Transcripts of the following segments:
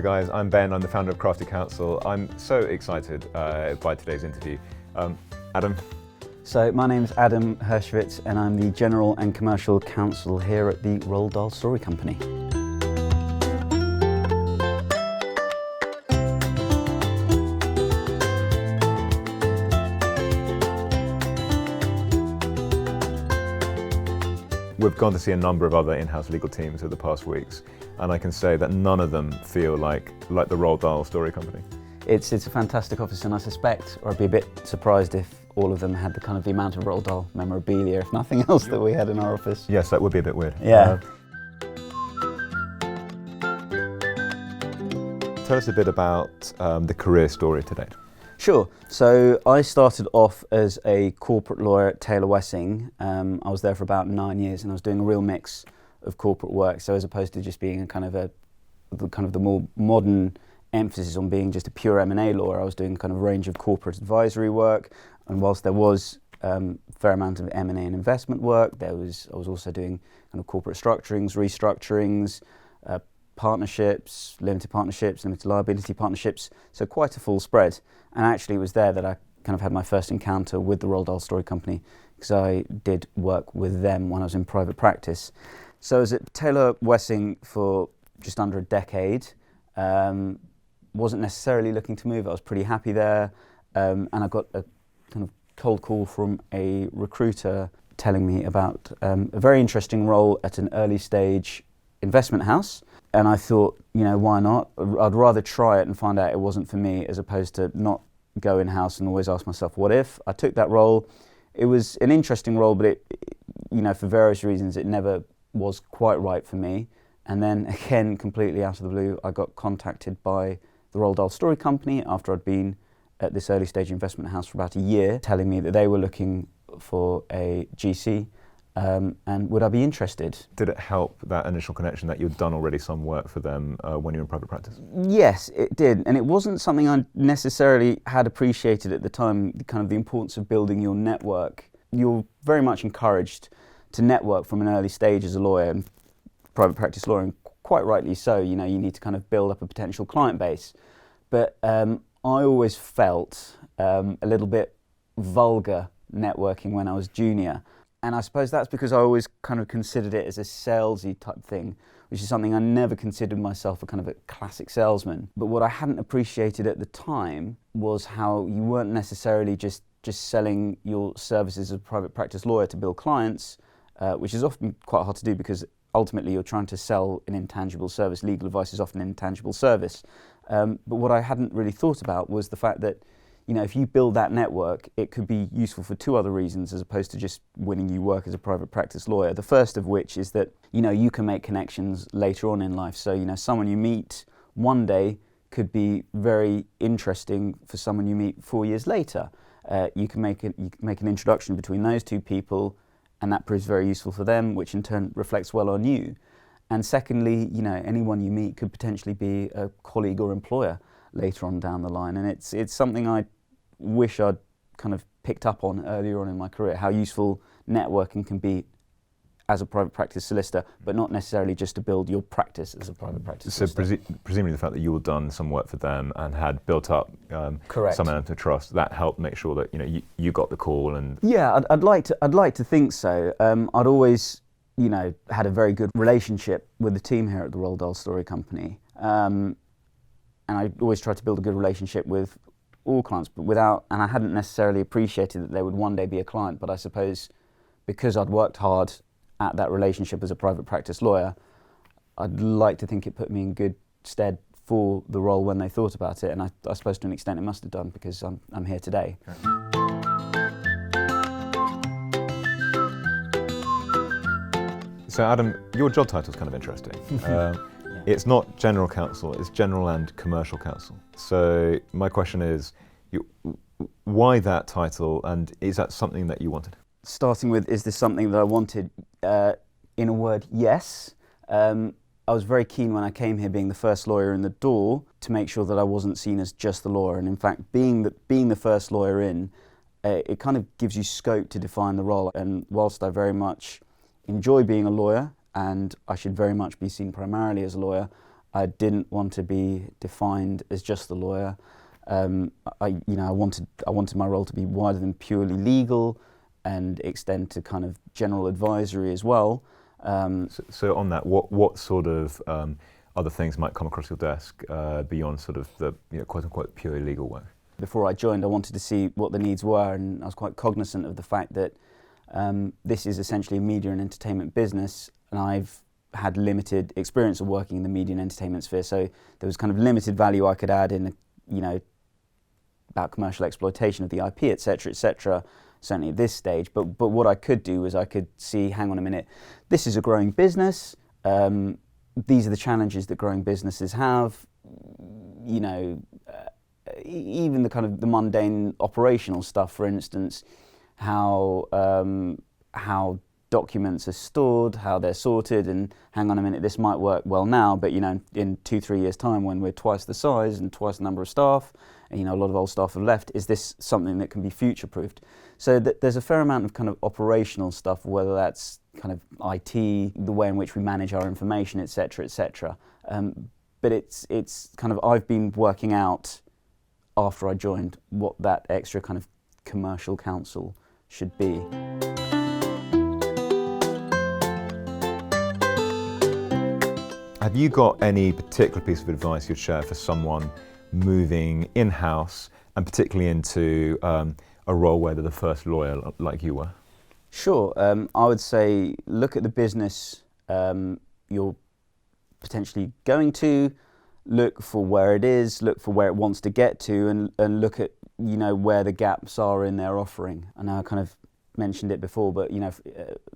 guys, I'm Ben, I'm the founder of Crafty Counsel. I'm so excited by today's interview. Adam? So my name's Adam Hirschovits and I'm the General and Commercial Counsel here at the Roald Dahl Story Company. We've gone to see a number of other in-house legal teams over the past weeks, and I can say that none of them feel like the Roald Dahl Story Company. It's a fantastic office, and I suspect, or I'd be a bit surprised if all of them had the amount of Roald Dahl memorabilia, if nothing else, that we had in our office. Yes, that would be a bit weird. Yeah. Tell us a bit about the career story to date. Sure. So I started off as a corporate lawyer at Taylor Wessing. I was there for about 9 years, and I was doing a real mix of corporate work. So as opposed to just being the more modern emphasis on being just a pure M&A lawyer, I was doing a range of corporate advisory work. And whilst there was a fair amount of M&A and investment work, I was also doing corporate structurings, restructurings, partnerships, limited liability partnerships, so quite a full spread. And actually it was there that I had my first encounter with the Roald Dahl Story Company, because I did work with them when I was in private practice. So I was at Taylor Wessing for just under a decade. Wasn't necessarily looking to move, I was pretty happy there, and I got a cold call from a recruiter telling me about a very interesting role at an early stage investment house. And I thought, why not? I'd rather try it and find out it wasn't for me, as opposed to not go in-house and always ask myself, what if? I took that role. It was an interesting role, but it, for various reasons, it never was quite right for me. And then again, completely out of the blue, I got contacted by the Roald Dahl Story Company after I'd been at this early stage investment house for about a year, telling me that they were looking for a GC. And would I be interested? Did it help, that initial connection, that you'd done already some work for them when you were in private practice? Yes, it did. And it wasn't something I necessarily had appreciated at the time, the importance of building your network. You're very much encouraged to network from an early stage as a lawyer, and private practice lawyer, and quite rightly so. You need to build up a potential client base. But I always felt a little bit vulgar networking when I was junior. And I suppose that's because I always considered it as a salesy type thing, which is something I never considered myself a classic salesman. But what I hadn't appreciated at the time was how you weren't necessarily just selling your services as a private practice lawyer to build clients, which is often quite hard to do because ultimately you're trying to sell an intangible service. Legal advice is often an intangible service. But what I hadn't really thought about was the fact that if you build that network, it could be useful for two other reasons as opposed to just winning you work as a private practice lawyer. The first of which is that, you can make connections later on in life. So, someone you meet one day could be very interesting for someone you meet 4 years later. You can make an introduction between those two people, and that proves very useful for them, which in turn reflects well on you. And secondly, anyone you meet could potentially be a colleague or employer later on down the line. And it's something I wish I'd picked up on earlier on in my career, how useful networking can be as a private practice solicitor, but not necessarily just to build your practice as a private practice solicitor. So presumably the fact that you had done some work for them and had built up some element of trust, that helped make sure that you got the call. And yeah, I'd like to think so. I'd always had a very good relationship with the team here at the Roald Dahl Story Company, and I always tried to build a good relationship with all clients, but and I hadn't necessarily appreciated that they would one day be a client. But I suppose because I'd worked hard at that relationship as a private practice lawyer, I'd like to think it put me in good stead for the role when they thought about it. And I suppose to an extent it must have done, because I'm here today. So Adam, your job title is kind of interesting. It's not General Counsel, it's General and Commercial Counsel. So my question is, why that title, and is that something that you wanted? Starting with, is this something that I wanted? In a word, yes. I was very keen when I came here, being the first lawyer in the door, to make sure that I wasn't seen as just the lawyer. And in fact, being the first lawyer in, it gives you scope to define the role. And whilst I very much enjoy being a lawyer, and I should very much be seen primarily as a lawyer, I didn't want to be defined as just the lawyer. I wanted my role to be wider than purely legal and extend to kind of general advisory as well. So on that, what sort of other things might come across your desk beyond sort of the quote unquote purely legal work? Before I joined, I wanted to see what the needs were, and I was quite cognizant of the fact that this is essentially a media and entertainment business, and I've had limited experience of working in the media and entertainment sphere, so there was kind of limited value I could add in, about commercial exploitation of the IP, etc., certainly at this stage. But what I could do was I could see, hang on a minute, this is a growing business. These are the challenges that growing businesses have. Even the kind of the mundane operational stuff, for instance, how documents are stored, how they're sorted, and hang on a minute, this might work well now, but in 2-3 years' time, when we're twice the size and twice the number of staff, and a lot of old staff have left, is this something that can be future-proofed? So there's a fair amount of kind of operational stuff, whether that's kind of IT, the way in which we manage our information, etc. But it's kind of, I've been working out after I joined what that extra kind of commercial counsel should be. Have you got any particular piece of advice you'd share for someone moving in-house and particularly into a role where they're the first lawyer like you were? Sure. I would say look at the business you're potentially going to, look for where it is, look for where it wants to get to, and look at where the gaps are in their offering. I know I kind of mentioned it before, but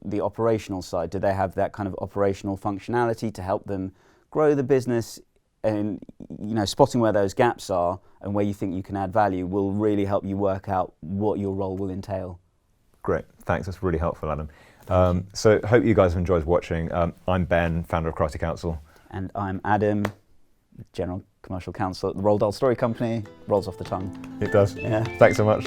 the operational side, do they have that kind of operational functionality to help them grow the business? And spotting where those gaps are and where you think you can add value will really help you work out what your role will entail. Great, thanks, that's really helpful, Adam. So hope you guys have enjoyed watching. I'm Ben, founder of Crafty Counsel. And I'm Adam, General Commercial Counsel at the Roald Dahl Story Company. Rolls off the tongue. It does. Yeah. Thanks so much.